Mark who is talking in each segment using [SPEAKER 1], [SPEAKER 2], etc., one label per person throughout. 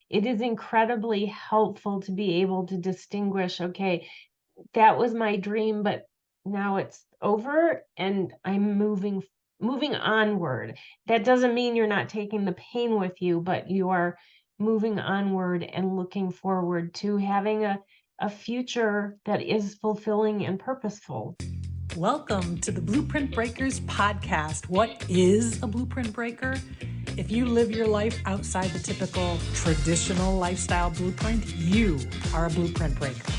[SPEAKER 1] it is incredibly helpful to be able to distinguish, okay, that was my dream, but now it's over and I'm moving onward. That doesn't mean you're not taking the pain with you, but you are moving onward and looking forward to having a future that is fulfilling and purposeful.
[SPEAKER 2] Welcome to the Blueprint Breakers podcast. What is a blueprint breaker? If you live your life outside the typical traditional lifestyle blueprint, you are a blueprint breaker.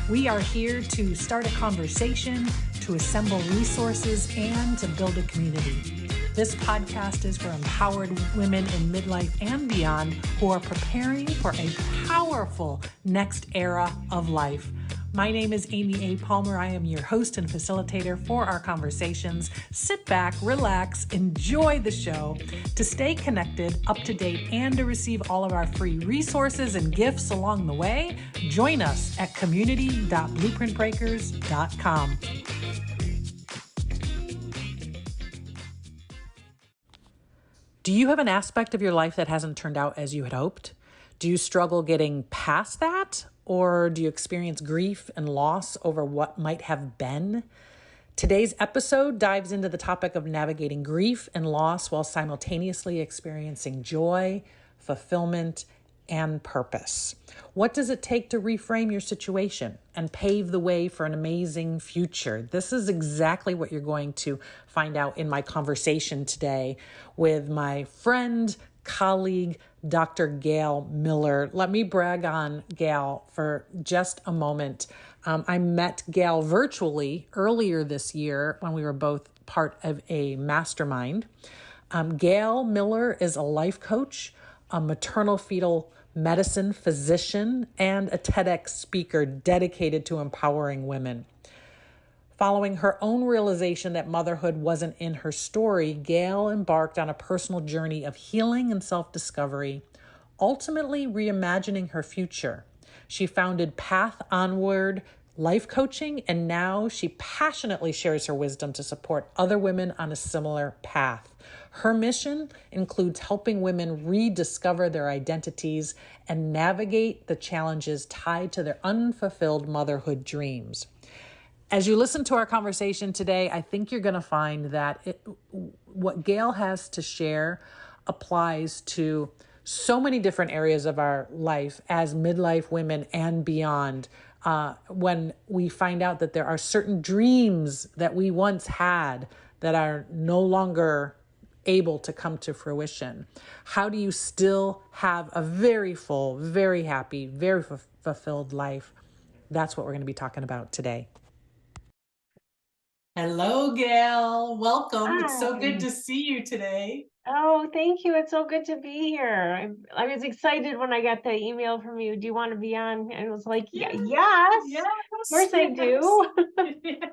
[SPEAKER 2] We are here to start a conversation, to assemble resources, and to build a community. This podcast is for empowered women in midlife and beyond who are preparing for a powerful next era of life. My name is Amy A. Palmer. I am your host and facilitator for our conversations. Sit back, relax, enjoy the show. To stay connected, up to date, and to receive all of our free resources and gifts along the way, join us at community.blueprintbreakers.com. Do you have an aspect of your life that hasn't turned out as you had hoped? Do you struggle getting past that? Or do you experience grief and loss over what might have been? Today's episode dives into the topic of navigating grief and loss while simultaneously experiencing joy, fulfillment, and purpose. What does it take to reframe your situation and pave the way for an amazing future? This is exactly what you're going to find out in my conversation today with my friend, colleague, Dr. Gail Miller. Let me brag on Gail for just a moment. I met Gail virtually earlier this year when we were both part of a mastermind. Gail Miller is a life coach, a maternal-fetal medicine physician, and a TEDx speaker dedicated to empowering women. Following her own realization that motherhood wasn't in her story, Gail embarked on a personal journey of healing and self-discovery, ultimately reimagining her future. She founded Path Onward Life Coaching, and now she passionately shares her wisdom to support other women on a similar path. Her mission includes helping women rediscover their identities and navigate the challenges tied to their unfulfilled motherhood dreams. As you listen to our conversation today, I think you're going to find that what Gail has to share applies to so many different areas of our life as midlife women and beyond. When we find out that there are certain dreams that we once had that are no longer able to come to fruition. How do you still have a very full, very happy, very fulfilled life? That's what we're going to be talking about today. Hello, Gail. Welcome. It's so good
[SPEAKER 1] Hi.
[SPEAKER 2] to see you today.
[SPEAKER 1] Oh, thank you. It's so good to be here. I was excited when I got the email from you. Do you want to be on? And I was like, yes,
[SPEAKER 2] Yes,
[SPEAKER 1] of course I do.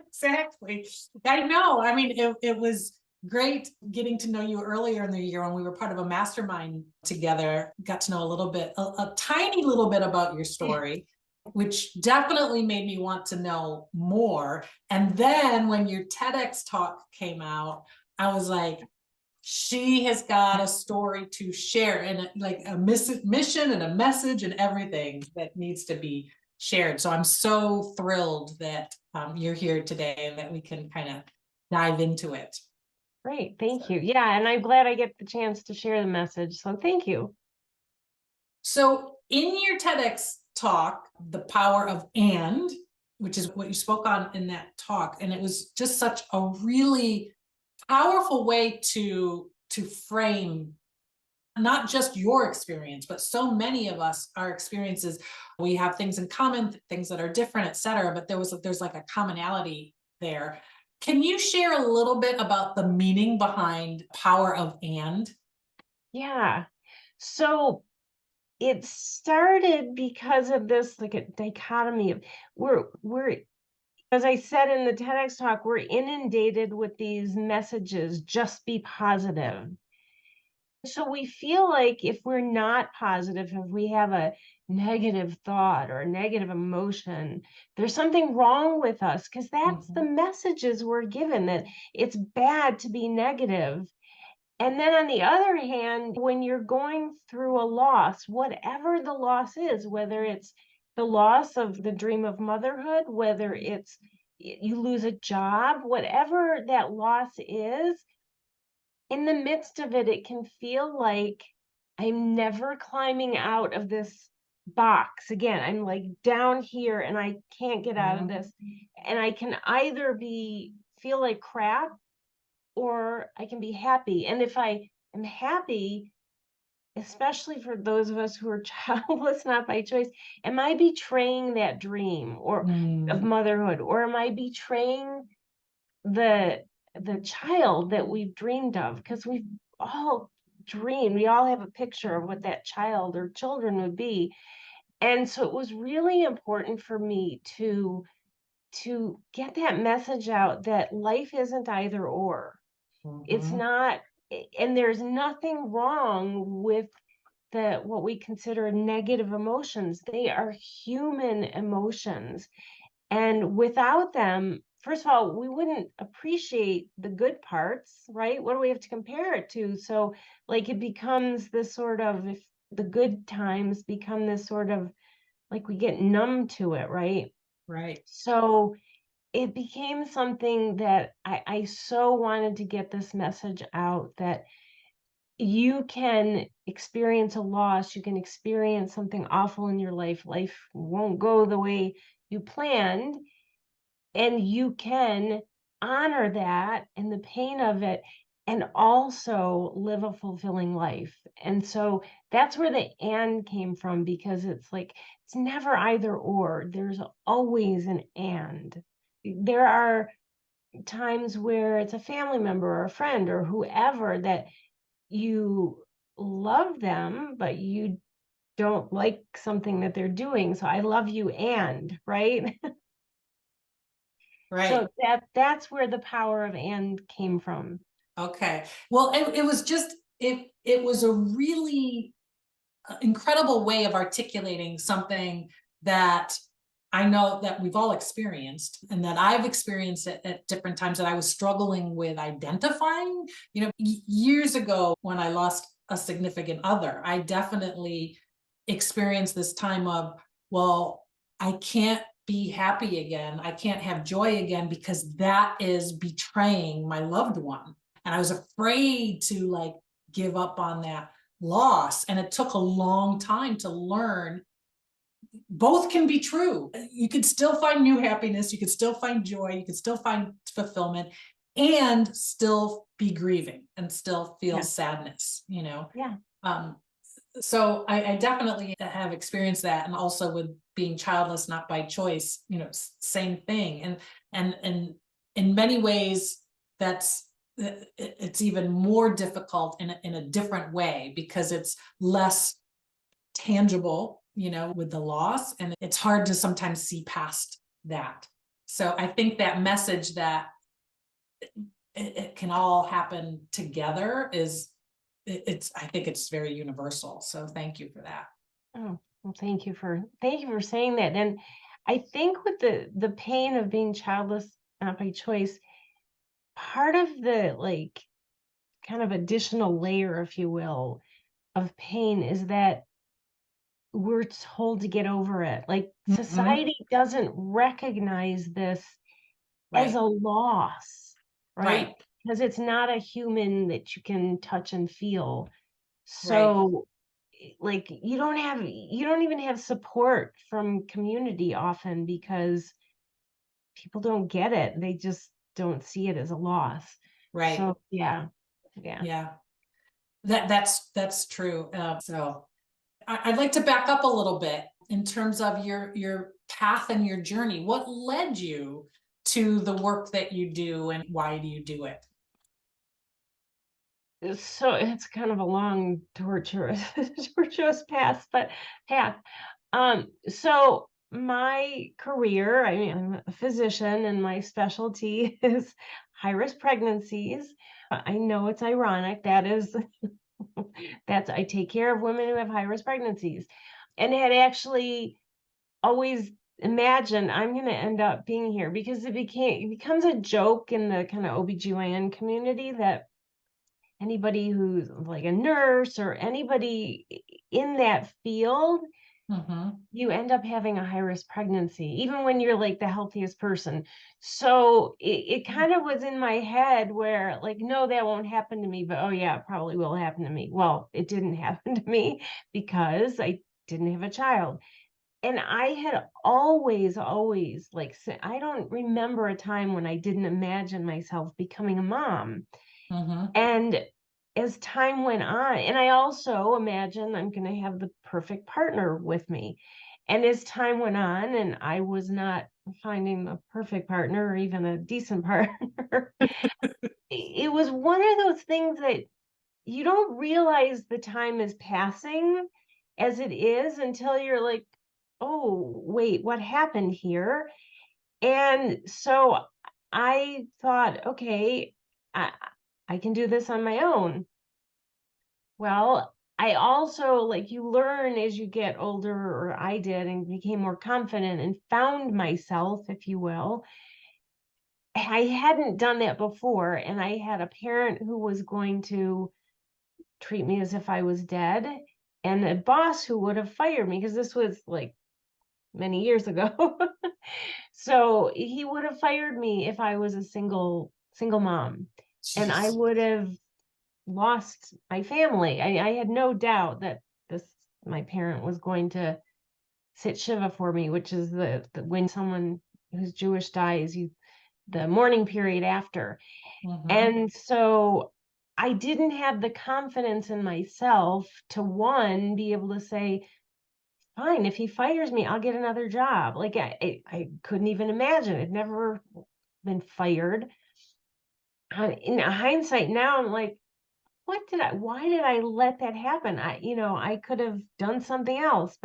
[SPEAKER 2] exactly. I know. I mean, it was great getting to know you earlier in the year when we were part of a mastermind together. Got to know a little bit, a tiny little bit about your story, which definitely made me want to know more. And then when your TEDx talk came out, I was like, she has got a story to share and like a mission and a message and everything that needs to be shared. So I'm so thrilled that you're here today and that we can kind of dive into it.
[SPEAKER 1] Great. Thank you. Yeah. And I'm glad I get the chance to share the message. So thank you.
[SPEAKER 2] So in your TEDx talk, the power of and, which is what you spoke on in that talk, and it was just such a really powerful way to frame not just your experience, but so many of us, our experiences, we have things in common, things that are different, et cetera, but there's like a commonality there. Can you share a little bit about the meaning behind power of and?
[SPEAKER 1] Yeah. So it started because of this like a dichotomy of we're as I said in the TEDx talk, we're inundated with these messages, just be positive. So we feel like if we're not positive, if we have a negative thought or a negative emotion, there's something wrong with us because that's the messages we're given, that it's bad to be negative. And then on the other hand, when you're going through a loss, whatever the loss is, whether it's the loss of the dream of motherhood, whether it's you lose a job, whatever that loss is, in the midst of it, it can feel like I'm never climbing out of this box. Again, I'm like down here and I can't get out of this. And I can either feel like crap or I can be happy. And if I am happy, especially for those of us who are childless, not by choice, am I betraying that dream or of
[SPEAKER 2] Mm,
[SPEAKER 1] motherhood, or am I betraying the the child that we've dreamed of? Because we've all dreamed, we all have a picture of what that child or children would be. And so it was really important for me to get that message out that life isn't either or. It's
[SPEAKER 2] mhm.
[SPEAKER 1] not, and there's nothing wrong with what we consider negative emotions. They are human emotions. And without them, first of all, we wouldn't appreciate the good parts, right? What do we have to compare it to? So, like, it becomes this sort of, if the good times become this sort of like we get numb to it, right?
[SPEAKER 2] Right.
[SPEAKER 1] So, it became something that I so wanted to get this message out that you can experience a loss, you can experience something awful in your life. Life won't go the way you planned, and you can honor that and the pain of it and also live a fulfilling life. And so that's where the and came from, because it's like it's never either or. There's always an and. There are times where it's a family member or a friend or whoever that you love them, but you don't like something that they're doing. So I love you and, right?
[SPEAKER 2] Right.
[SPEAKER 1] So that's where the power of and came from.
[SPEAKER 2] Okay. Well, it was just it was a really incredible way of articulating something that I know that we've all experienced and that I've experienced at different times, that I was struggling with identifying. Years ago when I lost a significant other, I definitely experienced this time of, well, I can't be happy again. I can't have joy again because that is betraying my loved one. And I was afraid to like give up on that loss. And it took a long time to learn both can be true. You can still find new happiness, you can still find joy, you can still find fulfillment, and still be grieving and still feel
[SPEAKER 1] Yeah.
[SPEAKER 2] sadness.
[SPEAKER 1] Yeah.
[SPEAKER 2] Um, so I definitely have experienced that, and also with being childless, not by choice, same thing. And in many ways, that's it's even more difficult in a different way because it's less tangible, with the loss. And it's hard to sometimes see past that. So I think that message that it can all happen together I think it's very universal. So thank you for that.
[SPEAKER 1] Oh, well, thank you for saying that. And I think with the pain of being childless, not by choice, part of the like kind of additional layer, if you will, of pain is that we're told to get over it. Like
[SPEAKER 2] Mm-hmm.
[SPEAKER 1] society doesn't recognize this as
[SPEAKER 2] Right.
[SPEAKER 1] a loss, right?
[SPEAKER 2] Right.
[SPEAKER 1] Because it's not a human that you can touch and feel.
[SPEAKER 2] Right.
[SPEAKER 1] So like you don't even have support from community often because people don't get it. They just don't see it as a loss.
[SPEAKER 2] Right.
[SPEAKER 1] So yeah. Yeah.
[SPEAKER 2] Yeah. That's true. So I'd like to back up a little bit in terms of your path and your journey. What led you to the work that you do, and why do you do it?
[SPEAKER 1] So it's kind of a long, torturous, tortuous path. So my career, I mean, I'm a physician and my specialty is high risk pregnancies. I know it's ironic. That's I take care of women who have high risk pregnancies, and had actually always imagined I'm going to end up being here because it becomes a joke in the kind of OBGYN community that anybody who's like a nurse or anybody in that field,
[SPEAKER 2] Mm-hmm.
[SPEAKER 1] you end up having a high risk pregnancy, even when you're like the healthiest person. So it kind of was in my head where like, no, that won't happen to me, but oh yeah, it probably will happen to me. Well, it didn't happen to me because I didn't have a child. And I had always like, I don't remember a time when I didn't imagine myself becoming a mom.
[SPEAKER 2] Mm-hmm.
[SPEAKER 1] And as time went on, and I also imagine I'm going to have the perfect partner with me. And as time went on, and I was not finding the perfect partner or even a decent partner, it was one of those things that you don't realize the time is passing as it is until you're like, oh, wait, what happened here? And so I thought, okay, I, I can do this on my own. Well, I also like you learn as you get older, or I did, and became more confident and found myself, if you will. I hadn't done that before, and I had a parent who was going to treat me as if I was dead, and a boss who would have fired me because this was like many years ago. So he would have fired me if I was a single mom, and I
[SPEAKER 2] Jeez.
[SPEAKER 1] would have lost my family. I had no doubt that this my parent was going to sit shiva for me, which is the when someone who's Jewish dies, you the mourning period after.
[SPEAKER 2] Mm-hmm.
[SPEAKER 1] And so I didn't have the confidence in myself to one be able to say, fine, if he fires me, I'll get another job. Like I couldn't even imagine. I'd never been fired. In hindsight now, I'm like, why did I let that happen? I could have done something else,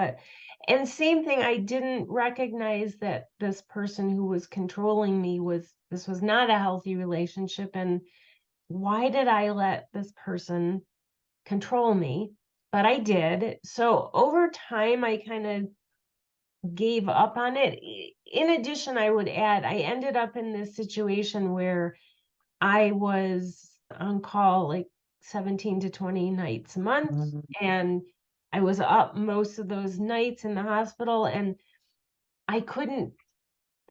[SPEAKER 1] and same thing, I didn't recognize that this person who was controlling me this was not a healthy relationship. And why did I let this person control me? But I did. So over time, I kind of gave up on it. In addition, I would add, I ended up in this situation where I was on call like 17 to 20 nights a month. And I was up most of those nights in the hospital, and I couldn't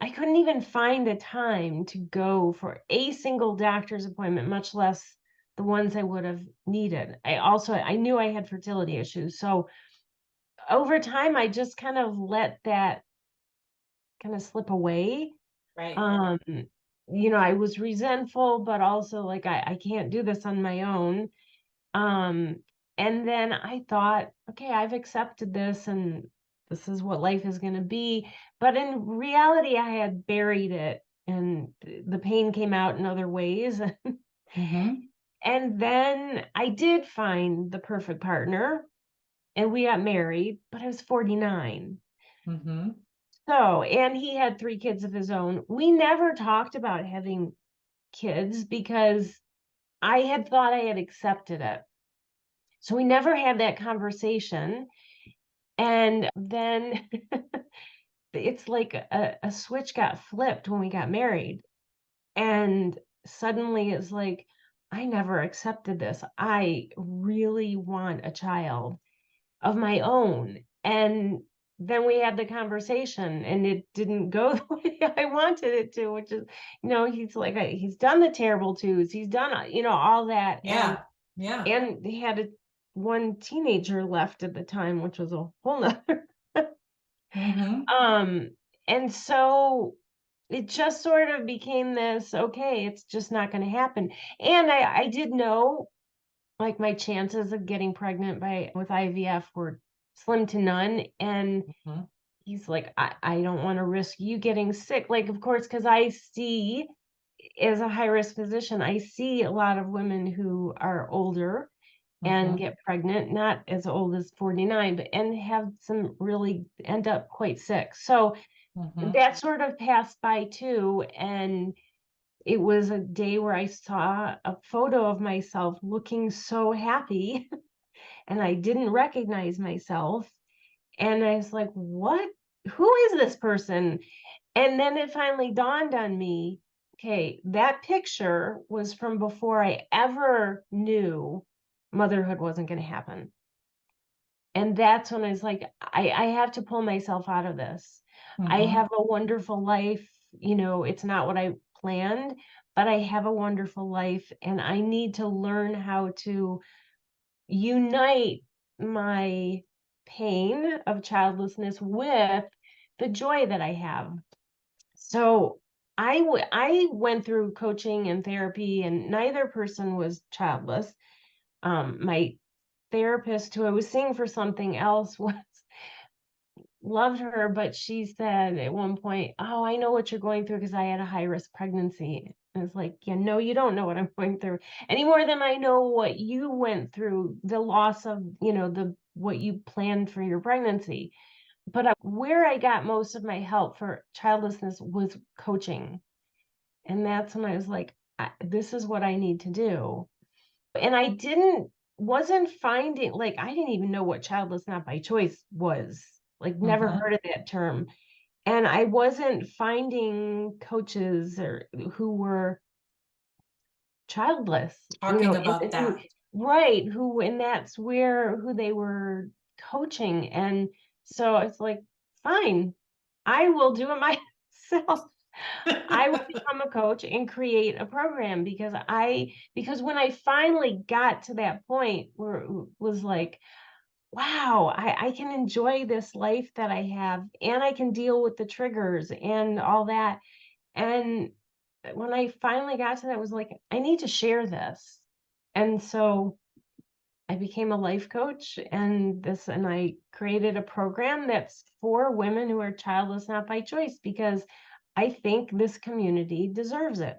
[SPEAKER 1] I couldn't even find a time to go for a single doctor's appointment, much less the ones I would have needed. I knew I had fertility issues. So over time I just kind of let that kind of slip away.
[SPEAKER 2] Right.
[SPEAKER 1] Um, I was resentful, but also like I can't do this on my own. Um, and then I thought, okay, I've accepted this and this is what life is going to be. But in reality, I had buried it and the pain came out in other ways.
[SPEAKER 2] Mm-hmm.
[SPEAKER 1] And then I did find the perfect partner and we got married, but I was 49.
[SPEAKER 2] Mm-hmm.
[SPEAKER 1] So, and he had 3 kids of his own. We never talked about having kids because I had thought I had accepted it. So we never had that conversation. And then it's like a switch got flipped when we got married. And suddenly it's like, I never accepted this. I really want a child of my own. And then we had the conversation and it didn't go the way I wanted it to, which is, he's like, he's done the terrible twos. He's done, all that. And
[SPEAKER 2] Yeah. Yeah.
[SPEAKER 1] and he had one teenager left at the time, which was a whole nother.
[SPEAKER 2] Mm-hmm.
[SPEAKER 1] um, and so it just sort of became this, okay, it's just not going to happen. And I did know like my chances of getting pregnant with IVF were slim to none. And
[SPEAKER 2] Mm-hmm.
[SPEAKER 1] he's like, I don't want to risk you getting sick. Like, of course, because I see as a high risk physician, I see a lot of women who are older and
[SPEAKER 2] Mm-hmm.
[SPEAKER 1] get pregnant, not as old as 49, but and have some really end up quite sick. So
[SPEAKER 2] Mm-hmm.
[SPEAKER 1] that sort of passed by too. And it was a day where I saw a photo of myself looking so happy and I didn't recognize myself. And I was like, what? Who is this person? And then it finally dawned on me. okay, that picture was from before I ever knew motherhood wasn't going to happen. And that's when I was like, I have to pull myself out of this. I
[SPEAKER 2] Mm-hmm.
[SPEAKER 1] have a wonderful life. It's not what I planned, but I have a wonderful life, and I need to learn how to unite my pain of childlessness with the joy that I have. So I went through coaching and therapy, and neither person was childless. My therapist, who I was seeing for something else, was loved her, but she said at one point, "Oh, I know what you're going through because I had a high risk pregnancy." And it's like, yeah, no, you don't know what I'm going through any more than I know what you went through, the loss of, the what you planned for your pregnancy. But where I got most of my help for childlessness was coaching. And that's when I was like, this is what I need to do. And wasn't finding, like, I didn't even know what childless not by choice was, like, never
[SPEAKER 2] Mm-hmm.
[SPEAKER 1] heard of that term. And I wasn't finding coaches or who were childless,
[SPEAKER 2] Talking about
[SPEAKER 1] and who,
[SPEAKER 2] that.
[SPEAKER 1] right, and that's who they were coaching. And so it's like, fine, I will do it myself. I will become a coach and create a program because when I finally got to that point where it was like, wow, I can enjoy this life that I have, and I can deal with the triggers and all that. And when I finally got to that, it was like, I need to share this. And so I became a life coach, and I created a program that's for women who are childless not by choice, because I think this community deserves it.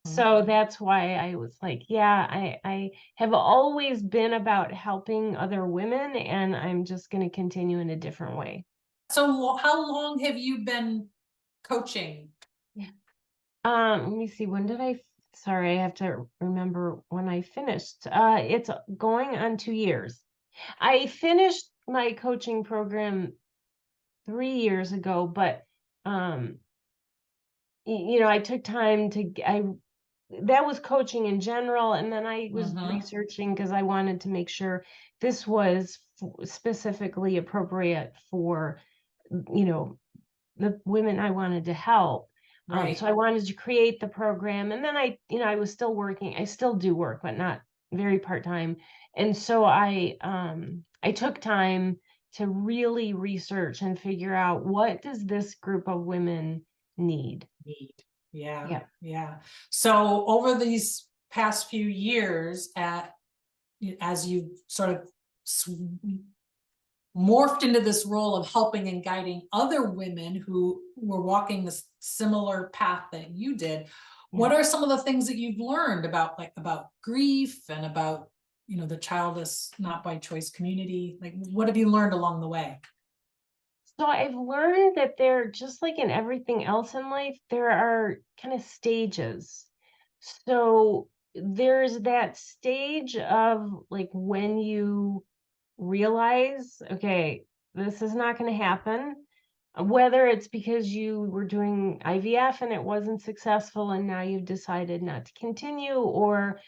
[SPEAKER 1] So that's why I was like, yeah, I have always been about helping other women, and I'm just going to continue in a different way.
[SPEAKER 2] So how long have you been coaching?
[SPEAKER 1] Yeah. Let me see. Sorry, I have to remember when I finished. It's going on 2 years. I finished my coaching program 3 years ago, but um, I took time that was coaching in general, and then I was
[SPEAKER 2] Mm-hmm.
[SPEAKER 1] researching because I wanted to make sure this was specifically appropriate for, you know, the women I wanted to help. So
[SPEAKER 2] Right.
[SPEAKER 1] I wanted to create the program, and then I was still working. I still do work, but not very part-time. And so I took time to really research and figure out, what does this group of women need?
[SPEAKER 2] Need. Yeah.
[SPEAKER 1] Yeah.
[SPEAKER 2] Yeah. So over these past few years, as you sort of morphed into this role of helping and guiding other women who were walking this similar path that you did,
[SPEAKER 1] Yeah.
[SPEAKER 2] what are some of the things that you've learned about grief and about the childless not by choice community? Like, what have you learned along the way?
[SPEAKER 1] So I've learned that there, just like in everything else in life, there are kind of stages. So there's that stage of, like, when you realize, okay, this is not going to happen, whether it's because you were doing IVF and it wasn't successful and now you've decided not to continue, or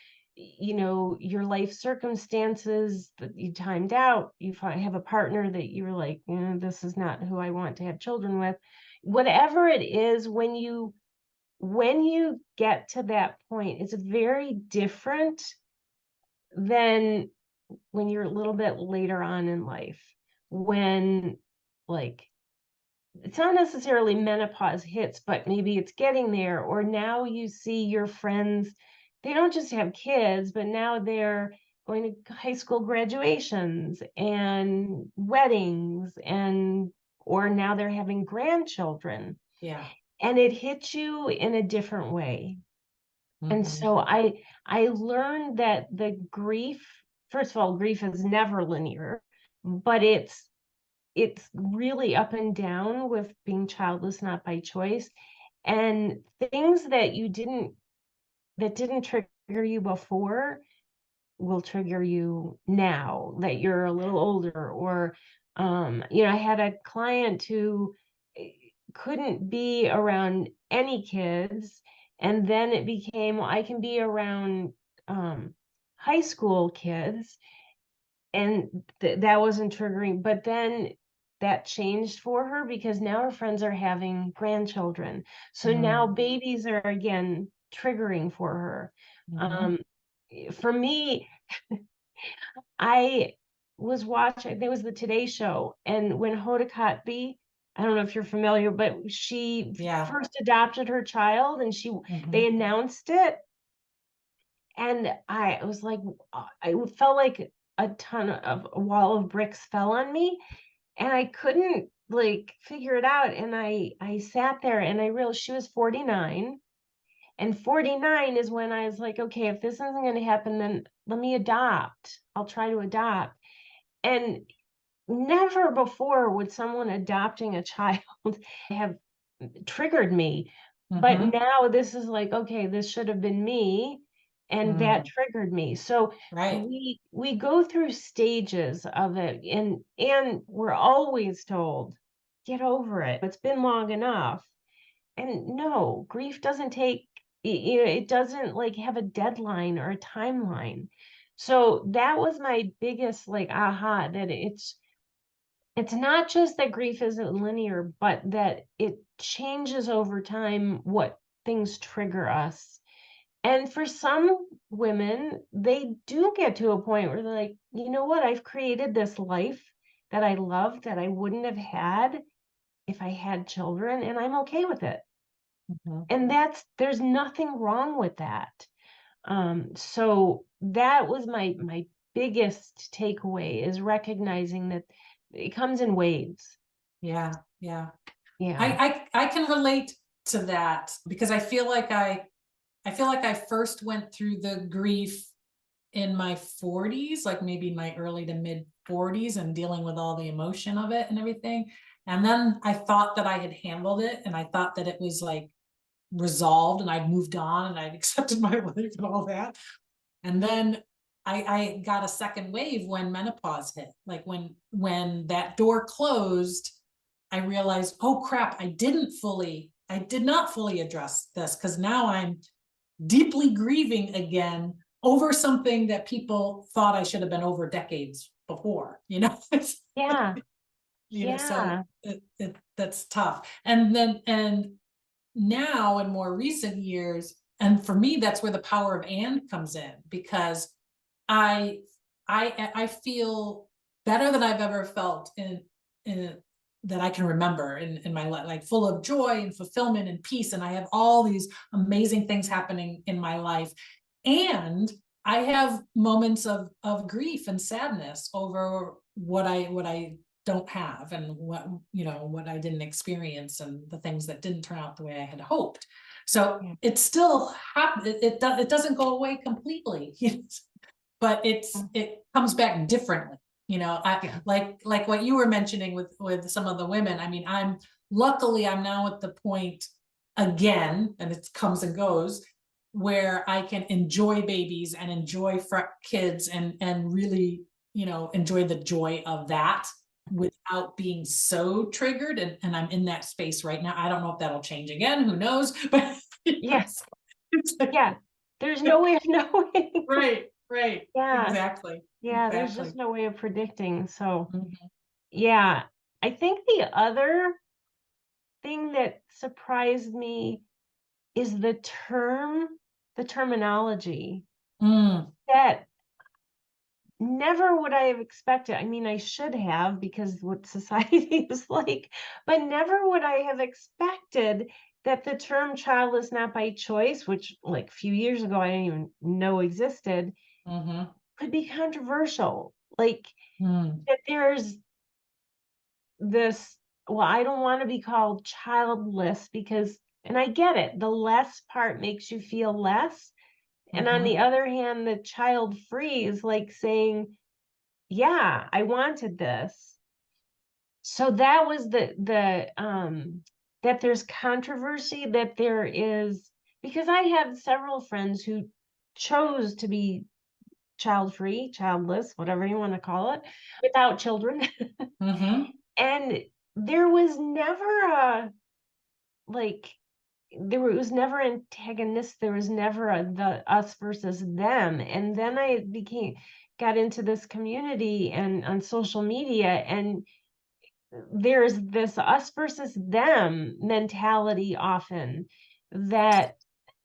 [SPEAKER 1] your life circumstances that you timed out, have a partner that you're like, this is not who I want to have children with. Whatever it is, when you get to that point, it's very different than when you're a little bit later on in life, when, like, it's not necessarily menopause hits, but maybe it's getting there. Or now you see your friends, they don't just have kids, but now they're going to high school graduations and weddings, or now they're having grandchildren,
[SPEAKER 2] Yeah.
[SPEAKER 1] and it hits you in a different way. And
[SPEAKER 2] Mm-hmm.
[SPEAKER 1] so I learned that the grief, first of all, grief is never linear, but it's really up and down with being childless not by choice. And things that didn't trigger you before will trigger you now that you're a little older. Or I had a client who couldn't be around any kids, And then it became, well, I can be around high school kids, and that wasn't triggering. But then that changed for her because now her friends are having grandchildren. So now
[SPEAKER 2] Mm.
[SPEAKER 1] babies are again triggering for her.
[SPEAKER 2] Mm-hmm.
[SPEAKER 1] Um, for me, I was watching, there was the Today Show, and when Hoda Kotb, I don't know if you're familiar, but she
[SPEAKER 2] Yeah.
[SPEAKER 1] first adopted her child, and
[SPEAKER 2] Mm-hmm.
[SPEAKER 1] they announced it, and I was like, I felt like a wall of bricks fell on me, and I couldn't like figure it out, and I sat there and I realized she was 49. And 49 is when I was like, okay, if this isn't going to happen, then let me adopt. I'll try to adopt. And never before would someone adopting a child have triggered me. But
[SPEAKER 2] Mm-hmm.
[SPEAKER 1] now this is like, okay, this should have been me, and that
[SPEAKER 2] Mm.
[SPEAKER 1] triggered me. So
[SPEAKER 2] Right.
[SPEAKER 1] we go through stages of it, and we're always told, get over it. It's been long enough. And no, grief doesn't take, it doesn't like have a deadline or a timeline. So that was my biggest like aha, that it's not just that grief isn't linear, but that it changes over time what things trigger us. And for some women, they do get to a point where they're like, you know what, I've created this life that I love that I wouldn't have had if I had children, and I'm okay with it.
[SPEAKER 2] Mm-hmm.
[SPEAKER 1] And there's nothing wrong with that. So that was my biggest takeaway, is recognizing that it comes in waves.
[SPEAKER 2] Yeah. Yeah.
[SPEAKER 1] Yeah.
[SPEAKER 2] I can relate to that because I feel like I first went through the grief in my 40s, like maybe my early to mid 40s, and dealing with all the emotion of it and everything. And then I thought that I had handled it, and I thought that it was like resolved and I'd moved on and I'd accepted my life and all that. And then I got a second wave when menopause hit. Like when that door closed, I realized, oh crap, I did not fully address this, because now I'm deeply grieving again over something that people thought I should have been over decades before, you know.
[SPEAKER 1] Yeah.
[SPEAKER 2] You know, so
[SPEAKER 1] Yeah.
[SPEAKER 2] that's tough. And now in more recent years, and for me that's where the power of and comes in, because i I feel better than I've ever felt in that I can remember in my life, like full of joy and fulfillment and peace, and I have all these amazing things happening in my life. And I have moments of grief and sadness over what I don't have, and what, you know, what I didn't experience, and the things that didn't turn out the way I had hoped. So
[SPEAKER 1] Yeah.
[SPEAKER 2] it still it doesn't go away completely, but it comes back differently. You know, I
[SPEAKER 1] Yeah.
[SPEAKER 2] like what you were mentioning with some of the women. I mean, I'm now at the point again, and it comes and goes, where I can enjoy babies and enjoy kids, and really, you know, enjoy the joy of that without being so triggered. And I'm in that space right now. I don't know if that'll change again, who knows, but you know,
[SPEAKER 1] Yeah.
[SPEAKER 2] so it's like,
[SPEAKER 1] Yeah. There's no way of knowing.
[SPEAKER 2] right,
[SPEAKER 1] Yeah.
[SPEAKER 2] exactly,
[SPEAKER 1] Yeah. There's
[SPEAKER 2] exactly.
[SPEAKER 1] just no way of predicting. So,
[SPEAKER 2] Mhm.
[SPEAKER 1] yeah. I think the other thing that surprised me is the terminology
[SPEAKER 2] Mm,
[SPEAKER 1] that never would I have expected. I mean, I should have, because what society is like, but never would I have expected that the term childless not by choice, which like a few years ago I didn't even know existed,
[SPEAKER 2] mhm,
[SPEAKER 1] could be controversial. Like
[SPEAKER 2] mm,
[SPEAKER 1] that there's this, well, I don't want to be called childless because, and I get it, the less part makes you feel less. And on the
[SPEAKER 2] mhm,
[SPEAKER 1] other hand, the child free is like saying, yeah, I wanted this. So that was that there's controversy, that there is, because I have several friends who chose to be child free, childless, whatever you want to call it, without children.
[SPEAKER 2] mhm,
[SPEAKER 1] And there was never a like it was never antagonistic. There was never the us versus them. And then I got into this community and on social media, and there's this us versus them mentality often that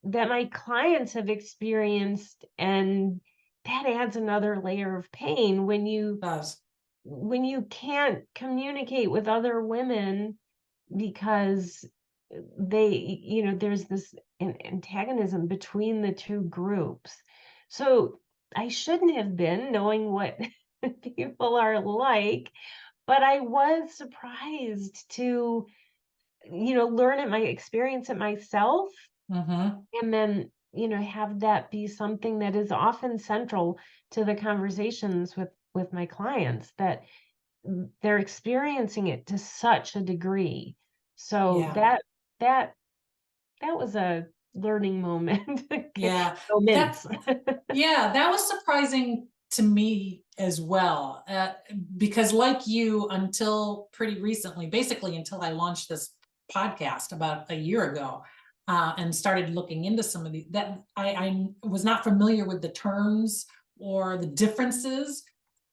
[SPEAKER 1] my clients have experienced, and that adds another layer of pain
[SPEAKER 2] Does.
[SPEAKER 1] when you can't communicate with other women because there's this antagonism between the two groups. So I shouldn't have been knowing what people are like, but I was surprised to, learn my experience it myself,
[SPEAKER 2] Mm-hmm.
[SPEAKER 1] and then, have that be something that is often central to the conversations with my clients, that they're experiencing it to such a degree. So
[SPEAKER 2] Yeah.
[SPEAKER 1] that that was a learning moment.
[SPEAKER 2] Yeah. That,
[SPEAKER 1] Moments.
[SPEAKER 2] yeah, that was surprising to me as well. Because like you, until pretty recently, basically until I launched this podcast about a year ago, and started looking into some of that I was not familiar with the terms or the differences.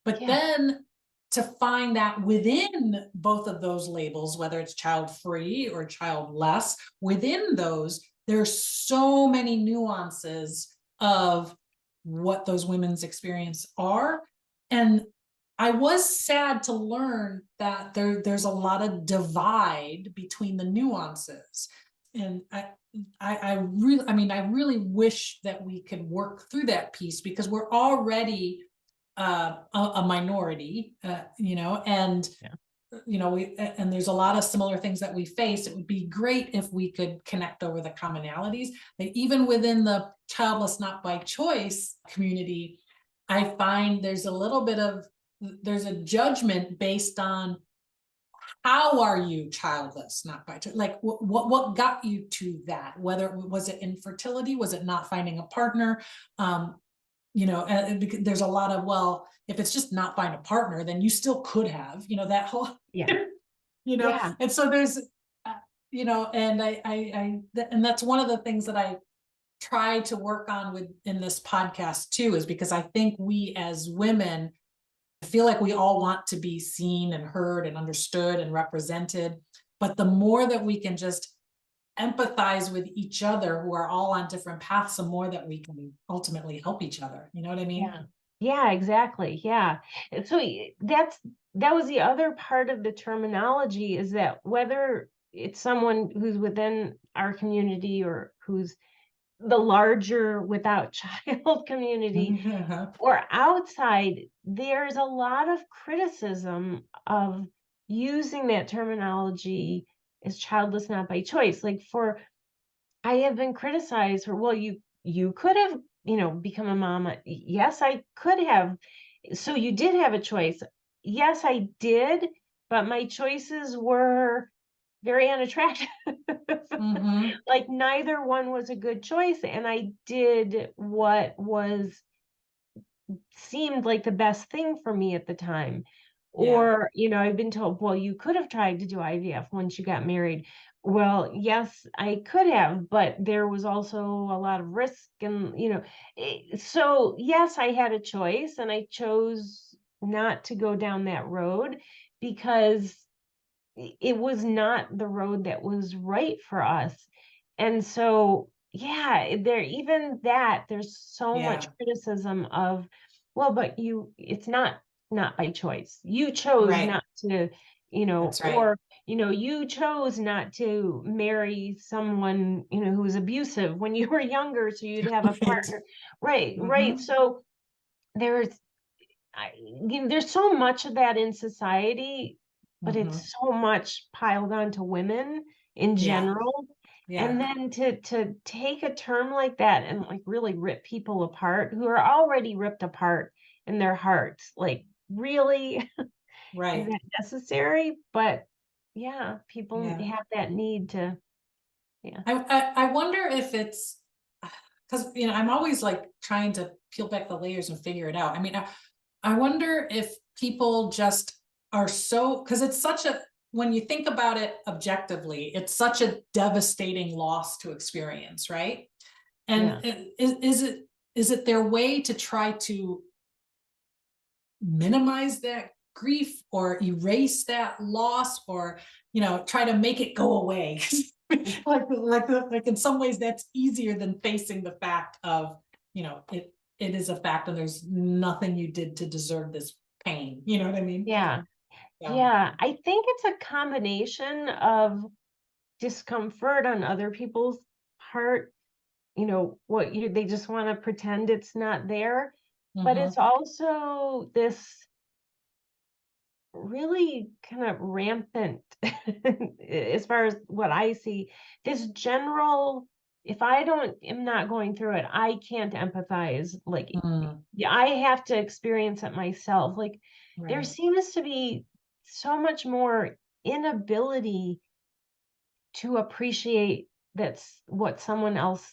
[SPEAKER 2] But
[SPEAKER 1] Yeah,
[SPEAKER 2] then to find that within both of those labels, whether it's child free or childless, within those, there's so many nuances of what those women's experience are. And I was sad to learn that there's a lot of divide between the nuances. And I really wish that we could work through that piece, because we're already a minority, and
[SPEAKER 1] yeah,
[SPEAKER 2] and there's a lot of similar things that we face. It would be great if we could connect over the commonalities. Like even within the childless not by choice community, I find there's a judgment based on how are you childless not by choice, like what got you to that, whether was it infertility, was it not finding a partner, and there's a lot of, well, if it's just not find a partner, then you still could have, that whole,
[SPEAKER 1] yeah, yeah,
[SPEAKER 2] and so there's, and and that's one of the things that I try to work on with in this podcast too, is because I think we as women feel like we all want to be seen and heard and understood and represented. But the more that we can just empathize with each other who are all on different paths, the more that we can ultimately help each other. You know what I mean?
[SPEAKER 1] yeah, yeah, exactly. Yeah. And so that was the other part of the terminology, is that whether it's someone who's within our community or who's the larger without child community
[SPEAKER 2] Uh-huh.
[SPEAKER 1] or outside, there's a lot of criticism of using that terminology as childless not by choice. Like, I have been criticized for, well, you could have, become a mama. Yes, I could have. So you did have a choice. Yes, I did, but my choices were very unattractive.
[SPEAKER 2] Mm-hmm.
[SPEAKER 1] Like, neither one was a good choice, and I did what seemed like the best thing for me at the time.
[SPEAKER 2] Yeah.
[SPEAKER 1] Or, I've been told, well, you could have tried to do IVF once you got married. Well, yes, I could have, but there was also a lot of risk, and, so yes, I had a choice, and I chose not to go down that road because it was not the road that was right for us. And so, yeah, there's so much
[SPEAKER 2] Yeah.
[SPEAKER 1] criticism of, well, but it's not by choice. You chose
[SPEAKER 2] Right.
[SPEAKER 1] not to,
[SPEAKER 2] That's right.
[SPEAKER 1] or, you chose not to marry someone, who was abusive when you were younger, so you'd have a
[SPEAKER 2] Right.
[SPEAKER 1] partner. Right, right.
[SPEAKER 2] Mm-hmm.
[SPEAKER 1] So there's there's so much of that in society, but
[SPEAKER 2] Mm-hmm.
[SPEAKER 1] it's so much piled onto women in
[SPEAKER 2] Yeah.
[SPEAKER 1] general. And
[SPEAKER 2] Yeah.
[SPEAKER 1] then to take a term like that and like really rip people apart who are already ripped apart in their hearts, like, really, is
[SPEAKER 2] Right.
[SPEAKER 1] that necessary? But yeah, people
[SPEAKER 2] Yeah.
[SPEAKER 1] have that need to, yeah,
[SPEAKER 2] I wonder if it's because I'm always like trying to peel back the layers and figure it out. I mean, I wonder if people just are so, because it's such a when you think about it objectively, it's such a devastating loss to experience, right? And
[SPEAKER 1] Yeah.
[SPEAKER 2] is it their way to try to minimize that grief or erase that loss, or try to make it go away? Like in some ways that's easier than facing the fact of it is a fact and there's nothing you did to deserve this pain. You know what I mean?
[SPEAKER 1] Yeah.
[SPEAKER 2] Yeah.
[SPEAKER 1] Yeah. I think it's a combination of discomfort on other people's part, they just want to pretend it's not there. But
[SPEAKER 2] Mm-hmm.
[SPEAKER 1] it's also this really kind of rampant, as far as what I see, this general, if I don't am not going through it, I can't empathize. Like,
[SPEAKER 2] Mm,
[SPEAKER 1] yeah, I have to experience it myself. Like, there
[SPEAKER 2] right.
[SPEAKER 1] seems to be so much more inability to appreciate that's what someone else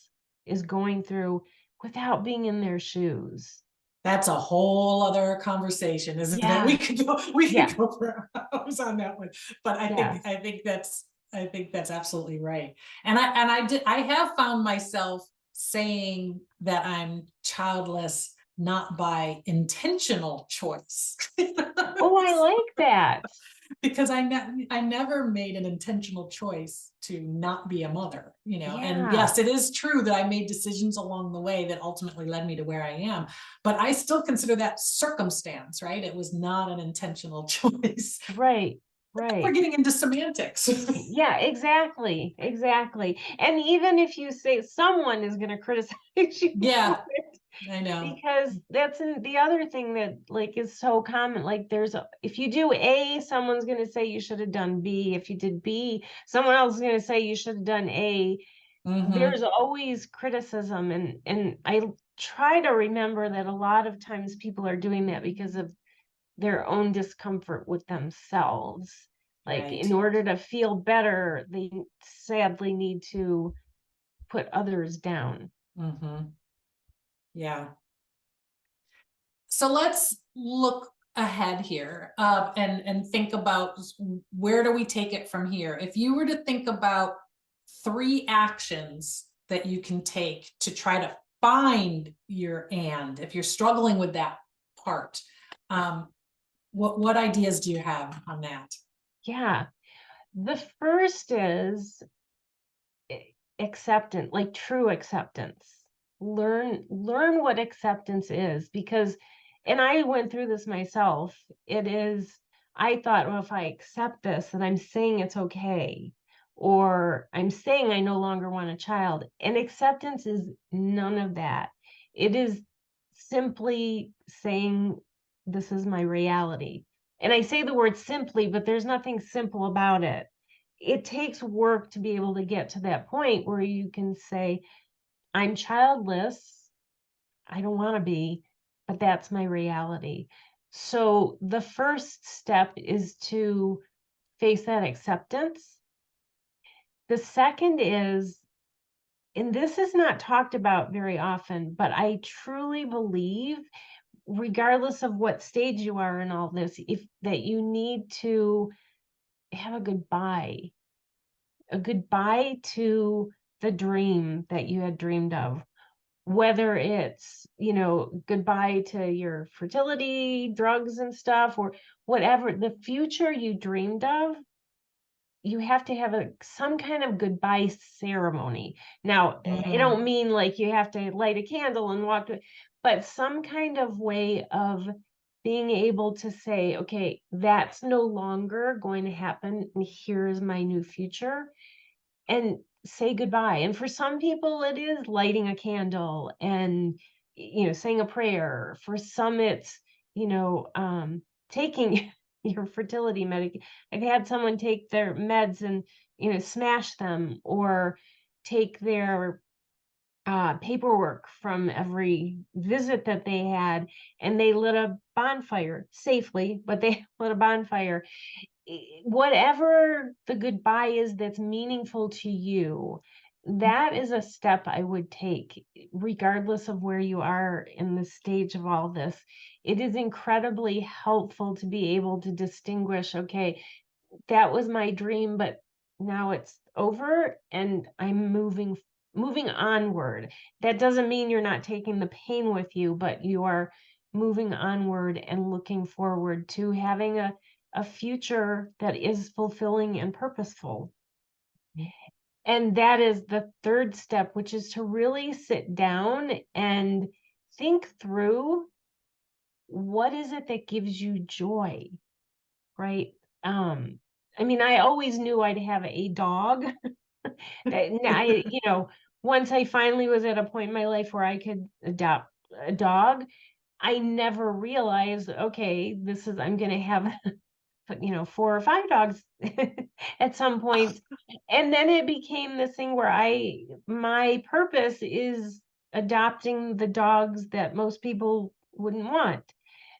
[SPEAKER 1] is going through without being in their shoes.
[SPEAKER 2] That's a whole other conversation, isn't it? We
[SPEAKER 1] Yeah.
[SPEAKER 2] could go, we
[SPEAKER 1] Yeah.
[SPEAKER 2] could go for hours on that one. But I think
[SPEAKER 1] Yes.
[SPEAKER 2] I think that's I think that's absolutely right. And I have found myself saying that I'm childless not by intentional choice.
[SPEAKER 1] Oh, I like that.
[SPEAKER 2] Because I never made an intentional choice to not be a mother, and
[SPEAKER 1] Yeah.
[SPEAKER 2] yes, it is true that I made decisions along the way that ultimately led me to where I am, but I still consider that circumstance, right? It was not an intentional choice.
[SPEAKER 1] Right.
[SPEAKER 2] We're
[SPEAKER 1] Right.
[SPEAKER 2] getting into semantics.
[SPEAKER 1] Yeah, exactly. Exactly. And even if you say someone is going to criticize you for
[SPEAKER 2] Yeah,
[SPEAKER 1] it,
[SPEAKER 2] I know.
[SPEAKER 1] because the other thing that like is so common. Like if you do A, someone's going to say you should have done B. If you did B, someone else is going to say you should have done A.
[SPEAKER 2] Mm-hmm.
[SPEAKER 1] There's always criticism, and I try to remember that a lot of times people are doing that because of their own discomfort with themselves. Like,
[SPEAKER 2] Right.
[SPEAKER 1] in order to feel better, they sadly need to put others down.
[SPEAKER 2] Mm-hmm. Yeah. So let's look ahead here, and think about where do we take it from here. If you were to think about 3 actions that you can take to try to find if you're struggling with that part, what ideas do you have on that?
[SPEAKER 1] Yeah. The first is acceptance, like true acceptance. Learn what acceptance is, because, and I went through this myself. I thought, well, if I accept this, then I'm saying it's okay, or I'm saying I no longer want a child. And acceptance is none of that. It is simply saying, this is my reality. And I say the word simply, but there's nothing simple about it. It takes work to be able to get to that point where you can say, I'm childless. I don't want to be, but that's my reality. So the first step is to face that acceptance. The second is, and this is not talked about very often, but I truly believe, regardless of what stage you are in all this, if that you need to have a goodbye to the dream that you had dreamed of, whether it's, goodbye to your fertility drugs and stuff, or whatever the future you dreamed of. You have to have some kind of goodbye ceremony. Now, I
[SPEAKER 2] Mm,
[SPEAKER 1] don't mean like you have to light a candle and walk, but some kind of way of being able to say, okay, that's no longer going to happen, and here's my new future, and say goodbye. And for some people, it is lighting a candle and, saying a prayer. For some, it's, taking your fertility medic. I've had someone take their meds and, smash them, or take their paperwork from every visit that they had, and they lit a bonfire safely, but they lit a bonfire. Whatever the goodbye is that's meaningful to you, that is a step I would take, regardless of where you are in the stage of all this. It is incredibly helpful to be able to distinguish, okay, that was my dream, but now it's over and I'm moving onward. That doesn't mean you're not taking the pain with you, but you are moving onward and looking forward to having a future that is fulfilling and purposeful. And that is the third step, which is to really sit down and think through what is it that gives you joy, right? Um, I mean, I always knew I'd have a dog. That once I finally was at a point in my life where I could adopt a dog, I never realized, okay, I'm gonna have, 4 or 5 dogs at some point. And then it became this thing where my purpose is adopting the dogs that most people wouldn't want.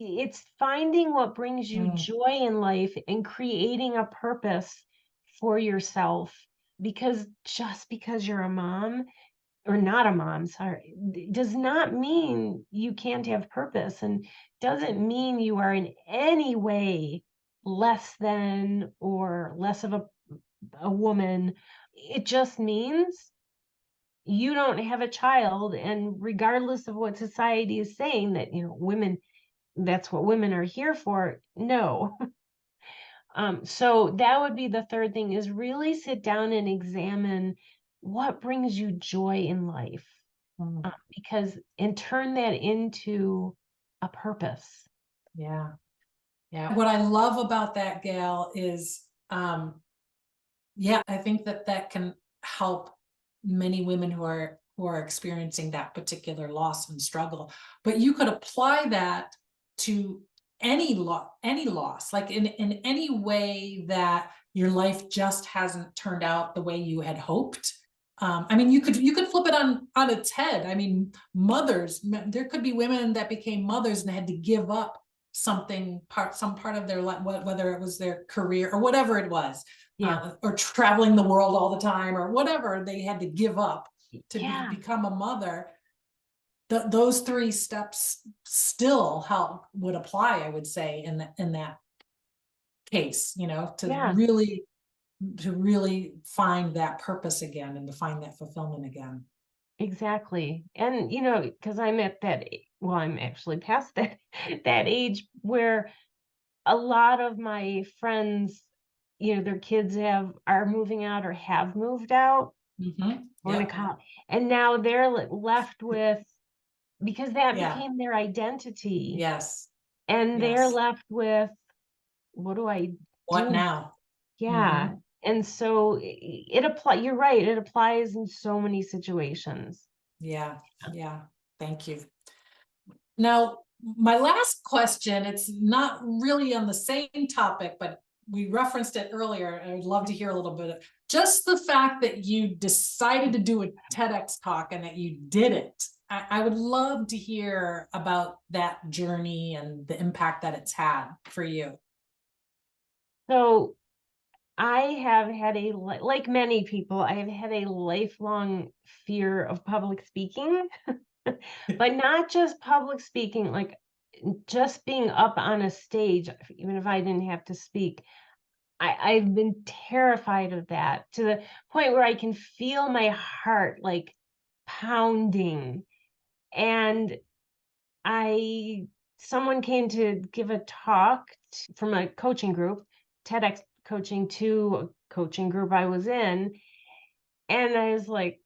[SPEAKER 1] It's finding what brings you
[SPEAKER 2] Mm,
[SPEAKER 1] joy in life and creating a purpose for yourself. Because just because you're a mom or not a mom, sorry, does not mean you can't have purpose and doesn't mean you are in any way less than or less of a woman. It just means you don't have a child. And regardless of what society is saying that, women, that's what women are here for. No. So that would be the third thing, is really sit down and examine what brings you joy in life,
[SPEAKER 2] mm,
[SPEAKER 1] and turn that into a purpose.
[SPEAKER 2] yeah. Yeah. What I love about that, Gail, is, yeah, I think that that can help many women who are experiencing that particular loss and struggle. But you could apply that to any loss, like in any way that your life just hasn't turned out the way you had hoped. I mean, you could flip it on its head. I mean, there could be women that became mothers and had to give up some part of their life, whether it was their career or whatever it was,
[SPEAKER 1] Yeah.
[SPEAKER 2] or traveling the world all the time or whatever they had to give up to
[SPEAKER 1] Yeah.
[SPEAKER 2] become a mother. Those three steps still would apply, I would say, in that case,
[SPEAKER 1] Yeah.
[SPEAKER 2] to really find that purpose again and to find that fulfillment again.
[SPEAKER 1] Exactly. And because I'm actually past that that age where a lot of my friends, their kids are moving out or have moved out
[SPEAKER 2] Mm-hmm.
[SPEAKER 1] or in a
[SPEAKER 2] Yep.
[SPEAKER 1] college, and now they're left with, because that
[SPEAKER 2] Yeah.
[SPEAKER 1] became their identity,
[SPEAKER 2] Yes.
[SPEAKER 1] and they're
[SPEAKER 2] Yes.
[SPEAKER 1] left with, what do I
[SPEAKER 2] What
[SPEAKER 1] do?
[SPEAKER 2] now?
[SPEAKER 1] Yeah.
[SPEAKER 2] Mm-hmm.
[SPEAKER 1] And so you're right, it applies in so many situations.
[SPEAKER 2] Yeah. Yeah. Thank you. Now, my last question, it's not really on the same topic, but we referenced it earlier, and I'd love to hear a little bit of just the fact that you decided to do a TEDx talk and that you did it. I would love to hear about that journey and the impact that it's had for you.
[SPEAKER 1] So I have had like many people, I have had a lifelong fear of public speaking, but not just public speaking, like just being up on a stage, even if I didn't have to speak. I've been terrified of that, to the point where I can feel my heart like pounding. And I someone came to give a talk from a coaching group, TEDx coaching, to a coaching group I was in, and I was like,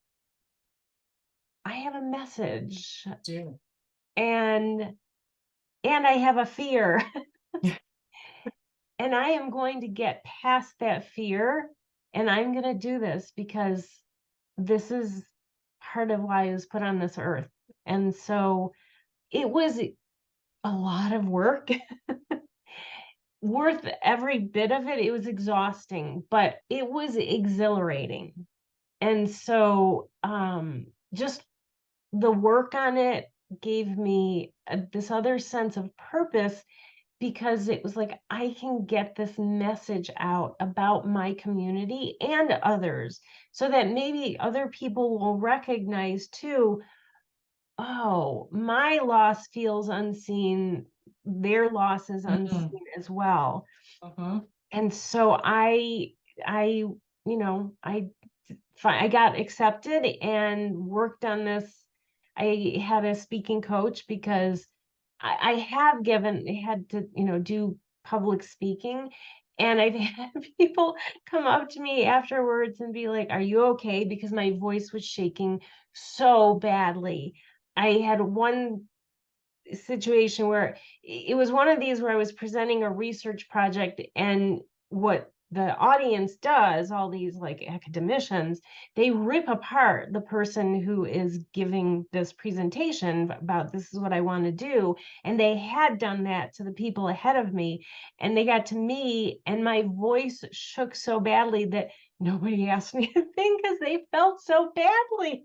[SPEAKER 1] I have a message,
[SPEAKER 2] Do.
[SPEAKER 1] and I have a fear, and I am going to get past that fear, and I'm going to do this because this is part of why I was put on this earth. And so it was a lot of work, worth every bit of it. It was exhausting, but it was exhilarating. And so just the work on it gave me this other sense of purpose, because it was like, I can get this message out about my community and others, so that maybe other people will recognize too, oh, my loss feels unseen, their loss is
[SPEAKER 2] Mm-hmm.
[SPEAKER 1] unseen as well.
[SPEAKER 2] Mm-hmm.
[SPEAKER 1] And so I, you know, I got accepted and worked on this. I had a speaking coach because I had to, do public speaking. And I've had people come up to me afterwards and be like, "Are you okay?" Because my voice was shaking so badly. I had one situation where it was one of these where I was presenting a research project, and what the audience does, all these like academicians, they rip apart the person who is giving this presentation about this is what I want to do. And they had done that to the people ahead of me. And they got to me, and my voice shook so badly that nobody asked me a thing because they felt so badly.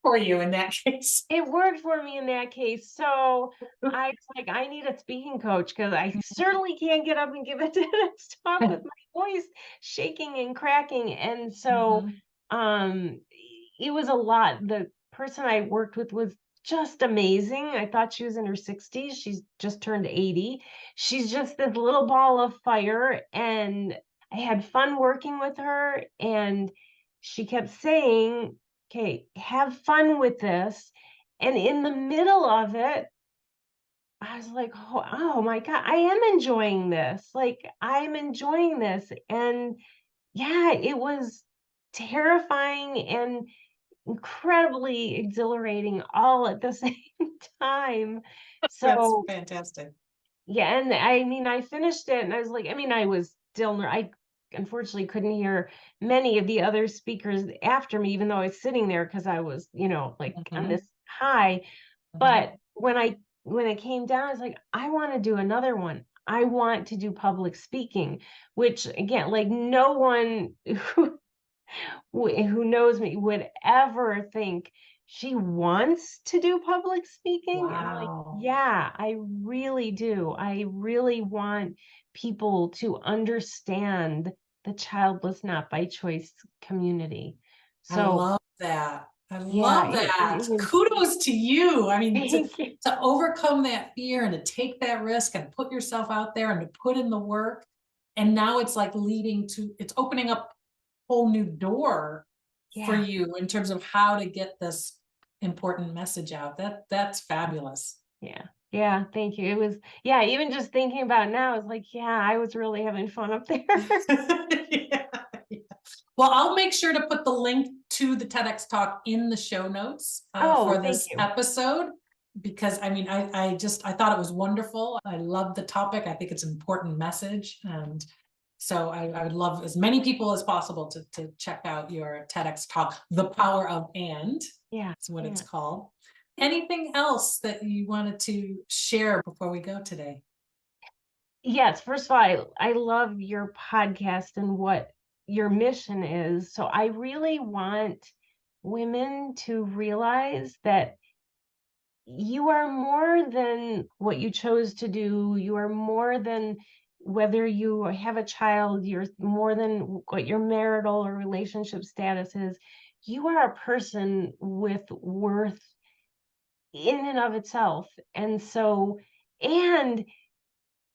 [SPEAKER 2] For you in that case.
[SPEAKER 1] It worked for me in that case. So I was like, I need a speaking coach because I certainly can't get up and give a TEDx talk with my voice shaking and cracking. And so
[SPEAKER 2] Mhm.
[SPEAKER 1] um it was a lot. The person I worked with was just amazing. I thought she was in her 60s. She's just turned 80. She's just this little ball of fire. And I had fun working with her. And she kept saying, "Okay, have fun with this." And in the middle of it, I was like, oh my God, I am enjoying this. Like, I'm enjoying this. And yeah, it was terrifying and incredibly exhilarating all at the same time.
[SPEAKER 2] That's
[SPEAKER 1] So
[SPEAKER 2] fantastic.
[SPEAKER 1] yeah, and I mean, I finished it and I was like, I mean, I was still, I unfortunately couldn't hear many of the other speakers after me, even though I was sitting there because I was, like on
[SPEAKER 2] Mhm.
[SPEAKER 1] this high.
[SPEAKER 2] Mhm.
[SPEAKER 1] But when it came down, I was like, I want to do another one. I want to do public speaking, which again, like no one who knows me would ever think she wants to do public speaking. And I'm like,
[SPEAKER 2] Wow.
[SPEAKER 1] yeah, I really do. I really want people to understand the childless not by choice community.
[SPEAKER 2] I
[SPEAKER 1] So
[SPEAKER 2] love that. I
[SPEAKER 1] yeah,
[SPEAKER 2] love
[SPEAKER 1] it
[SPEAKER 2] that.
[SPEAKER 1] was
[SPEAKER 2] Kudos to you. I mean,
[SPEAKER 1] thank you.
[SPEAKER 2] to overcome that fear and to take that risk and put yourself out there and to put in the work. And now it's like it's opening up a whole new door for
[SPEAKER 1] Yeah.
[SPEAKER 2] you in terms of how to get this important message out. That's fabulous.
[SPEAKER 1] Yeah. Yeah, thank you. It was, yeah, even just thinking about it now, it's like, yeah, I was really having fun up there.
[SPEAKER 2] Yeah, yeah. Well, I'll make sure to put the link to the TEDx talk in the show notes
[SPEAKER 1] Oh,
[SPEAKER 2] for
[SPEAKER 1] thank
[SPEAKER 2] this
[SPEAKER 1] you.
[SPEAKER 2] episode because I mean, I thought it was wonderful. I love the topic. I think it's an important message. And so I would love as many people as possible to check out your TEDx talk, The Power of And
[SPEAKER 1] Yeah.
[SPEAKER 2] is what it's
[SPEAKER 1] Yeah.
[SPEAKER 2] called. Anything else that you wanted to share before we go today?
[SPEAKER 1] Yes, first of all, I love your podcast and what your mission is. So I really want women to realize that you are more than what you chose to do. You are more than whether you have a child, you're more than what your marital or relationship status is. You are a person with worth in and of itself. And so, and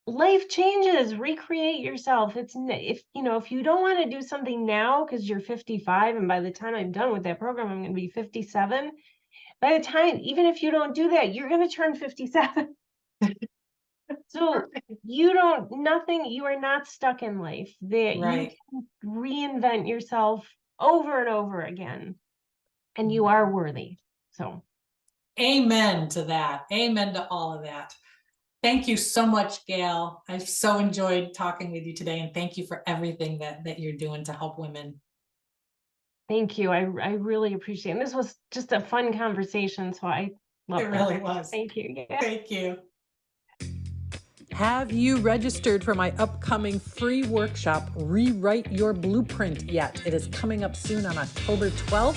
[SPEAKER 1] life changes, recreate yourself. If you don't want to do something now because you're 55, and by the time I'm done with that program I'm going to be 57. By the time, even if you don't do that, you're going to turn 57. So you are not stuck in life, that you
[SPEAKER 2] Right.
[SPEAKER 1] can reinvent yourself over and over again, and you are worthy. So
[SPEAKER 2] Amen to that. Amen to all of that. Thank you so much, Gail. I've so enjoyed talking with you today, and thank you for everything that you're doing to help women.
[SPEAKER 1] thank you. I really appreciate it. And this was just a fun conversation, so I
[SPEAKER 2] It
[SPEAKER 1] love this.
[SPEAKER 2] really was.
[SPEAKER 1] Thank you. Yeah.
[SPEAKER 2] Thank you.
[SPEAKER 3] Have you registered for my upcoming free workshop, Rewrite Your Blueprint, yet? It is coming up soon on October 12th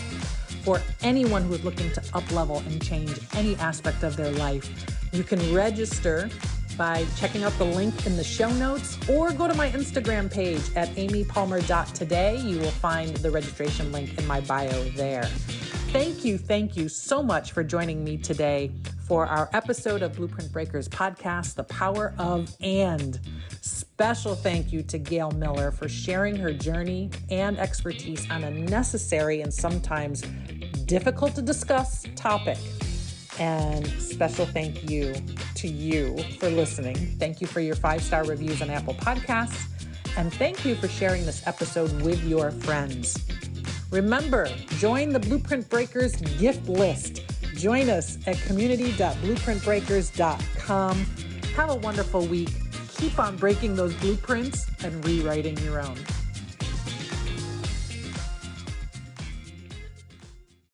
[SPEAKER 3] for anyone who is looking to up-level and change any aspect of their life. You can register by checking out the link in the show notes or go to my Instagram page at amypalmer.today. You will find the registration link in my bio there. Thank you so much for joining me today for our episode of Blueprint Breakers podcast, The Power of And.
[SPEAKER 2] special thank you to Gail Miller for sharing her journey and expertise on a necessary and sometimes difficult to discuss topic. And special thank you to you for listening. Thank you for your 5-star reviews on Apple Podcasts. And thank you for sharing this episode with your friends. Remember, join the Blueprint Breakers gift list. Join us at community.blueprintbreakers.com. Have a wonderful week. Keep on breaking those blueprints and rewriting your own.